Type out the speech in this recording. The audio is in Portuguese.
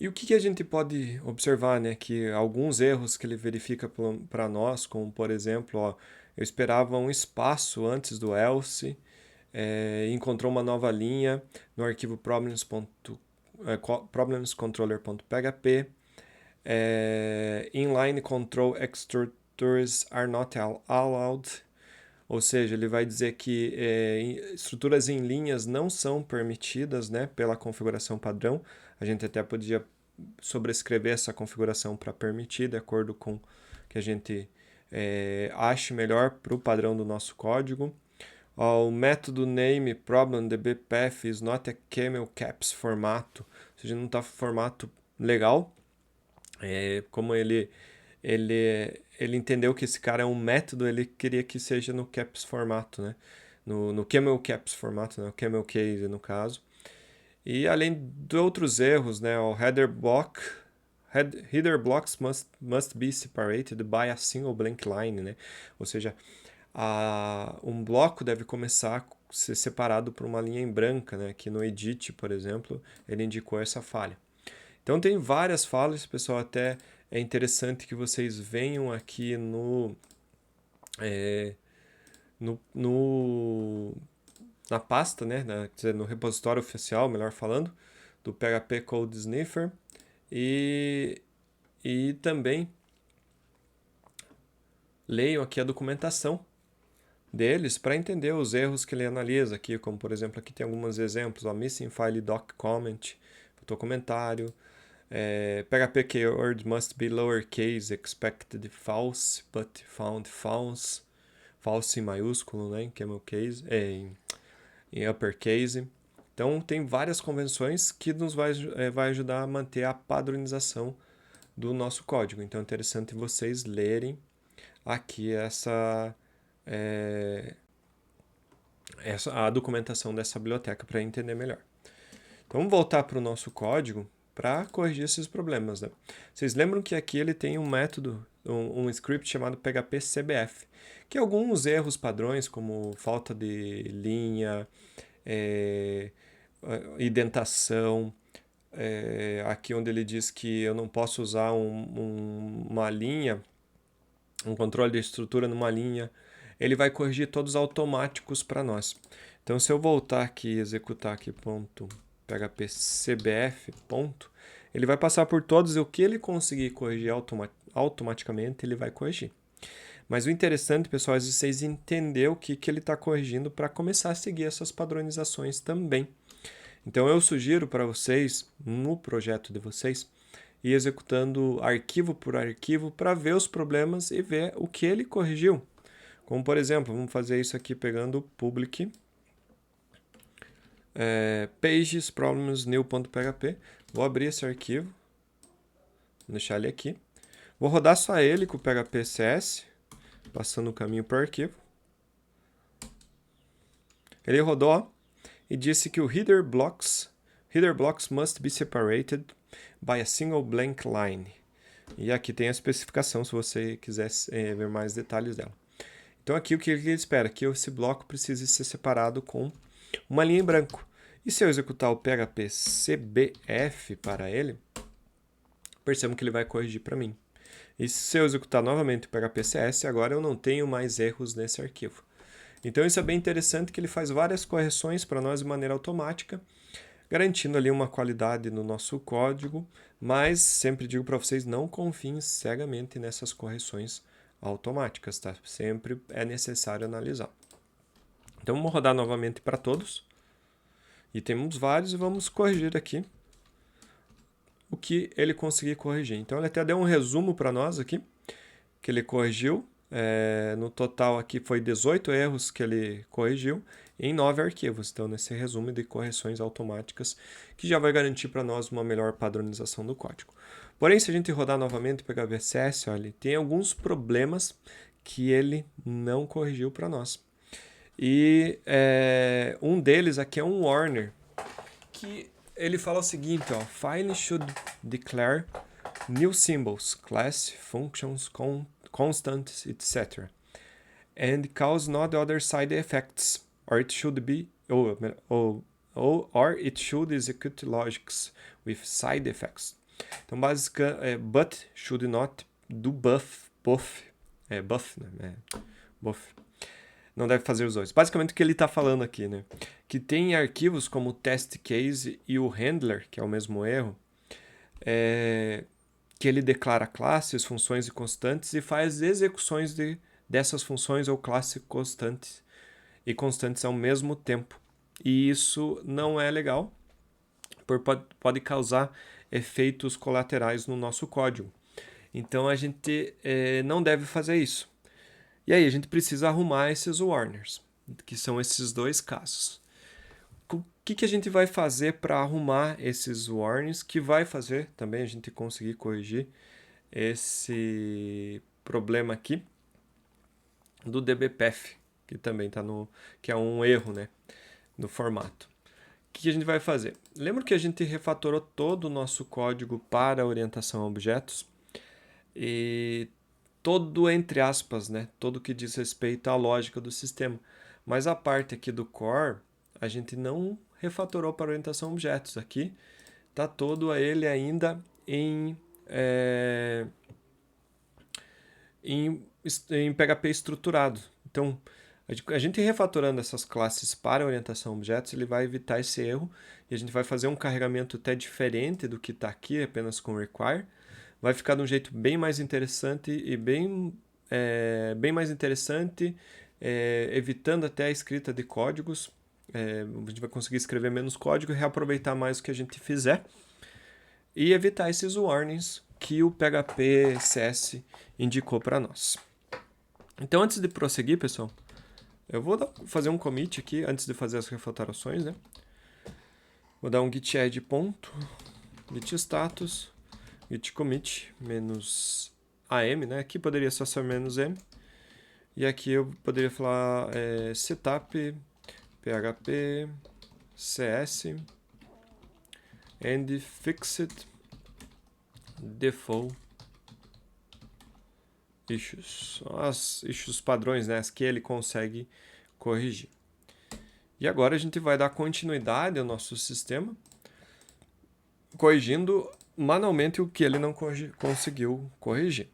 E o que a gente pode observar, né? Que alguns erros que ele verifica para nós, como por exemplo, ó, eu esperava um espaço antes do else, encontrou uma nova linha no arquivo problemscontroller.php, inline control extruders are not allowed, ou seja, ele vai dizer que estruturas em linhas não são permitidas, né, pela configuração padrão. A gente até podia sobrescrever essa configuração para permitir, de acordo com o que a gente ache melhor para o padrão do nosso código. O método name problem dbpath is not a camel caps formato, ou seja, não está formato legal. Como ele entendeu que esse cara é um método, ele queria que seja no caps formato, né? No camel caps formato, né? O camel case no caso. E além de outros erros, né? O header blocks must be separated by a single blank line, né? Ou seja, um bloco deve começar a ser separado por uma linha em branca, né? Aqui no edit, por exemplo, ele indicou essa falha. Então tem várias falhas, pessoal, até é interessante que vocês venham aqui na pasta, né, quer dizer, no repositório oficial, melhor falando, do PHP Code Sniffer e também leiam aqui a documentação deles para entender os erros que ele analisa aqui, como por exemplo aqui tem alguns exemplos, missing file doc comment, faltou comentário, PHP keyword must be lowercase, expected false, but found false, false em maiúsculo, né, em camel case, em uppercase. Então tem várias convenções que nos vai ajudar a manter a padronização do nosso código. Então é interessante vocês lerem aqui a documentação dessa biblioteca para entender melhor. Então vamos voltar para o nosso código para corrigir esses problemas, né? Vocês lembram que aqui ele tem um método, um script chamado php-cbf, que alguns erros padrões, como falta de linha, indentação, aqui onde ele diz que eu não posso usar uma linha, um controle de estrutura numa linha, ele vai corrigir todos automáticos para nós. Então se eu voltar aqui e executar aqui .php-cbf, ele vai passar por todos e o que ele conseguir corrigir automaticamente, ele vai corrigir. Mas o interessante, pessoal, é vocês entenderem o que ele está corrigindo para começar a seguir essas padronizações também. Então eu sugiro para vocês, no projeto de vocês, ir executando arquivo por arquivo para ver os problemas e ver o que ele corrigiu. Como por exemplo, vamos fazer isso aqui pegando o public pages problems new.php. Vou abrir esse arquivo, vou deixar ele aqui. Vou rodar só ele com o PHP CS, passando o caminho para o arquivo. Ele rodou, ó, e disse que o header blocks must be separated by a single blank line. E aqui tem a especificação, se você quiser ver mais detalhes dela. Então aqui o que ele espera? Que esse bloco precise ser separado com uma linha em branco. E se eu executar o PHP CBF para ele, percebam que ele vai corrigir para mim. E se eu executar novamente o PHP CS, agora eu não tenho mais erros nesse arquivo. Então isso é bem interessante, que ele faz várias correções para nós de maneira automática, garantindo ali uma qualidade no nosso código, mas sempre digo para vocês, não confiem cegamente nessas correções automáticas, tá? Sempre é necessário analisar. Então vamos rodar novamente para todos. E temos vários e vamos corrigir aqui o que ele conseguir corrigir. Então ele até deu um resumo para nós aqui, que ele corrigiu. No total aqui foi 18 erros que ele corrigiu em 9 arquivos. Então nesse resumo de correções automáticas, que já vai garantir para nós uma melhor padronização do código. Porém, se a gente rodar novamente o PHP-CS, olha, tem alguns problemas que ele não corrigiu para nós. E um deles aqui é um warner, que ele fala o seguinte, ó, file should declare new symbols, class, functions, constants, etc. And cause not other side effects, or it should be, or it should execute logics with side effects. Então, but should not do buff, né? Buff. Não deve fazer os dois. Basicamente o que ele está falando aqui, né? Que tem arquivos como o test case e o handler, que é o mesmo erro, que ele declara classes, funções e constantes e faz execuções dessas funções ou classes constantes e constantes ao mesmo tempo. E isso não é legal, porque pode causar efeitos colaterais no nosso código. Então a gente não deve fazer isso. E aí a gente precisa arrumar esses warners, que são esses dois casos. O que a gente vai fazer para arrumar esses warnings, que vai fazer também a gente conseguir corrigir esse problema aqui do dbpath, que também está que é um erro, né, no formato. O que a gente vai fazer? Lembra que a gente refatorou todo o nosso código para orientação a objetos? E todo entre aspas, né? Todo que diz respeito à lógica do sistema. Mas a parte aqui do core, a gente não refatorou para orientação a objetos. Aqui está todo ele ainda em PHP estruturado. Então, a gente refatorando essas classes para orientação a objetos, ele vai evitar esse erro e a gente vai fazer um carregamento até diferente do que está aqui, apenas com require. Vai ficar de um jeito bem mais interessante e bem mais interessante, evitando até a escrita de códigos. A gente vai conseguir escrever menos código e reaproveitar mais o que a gente fizer e evitar esses warnings que o PHP CS indicou para nós. Então, antes de prosseguir, pessoal, eu vou fazer um commit aqui antes de fazer as refatorações, né? Vou dar um git add ponto, git status, git commit -am, né? Aqui poderia só ser -m. E aqui eu poderia falar setup php cs and fixed default issues. As issues padrões, né? As que ele consegue corrigir. E agora a gente vai dar continuidade ao nosso sistema, corrigindo manualmente o que ele não conseguiu corrigir.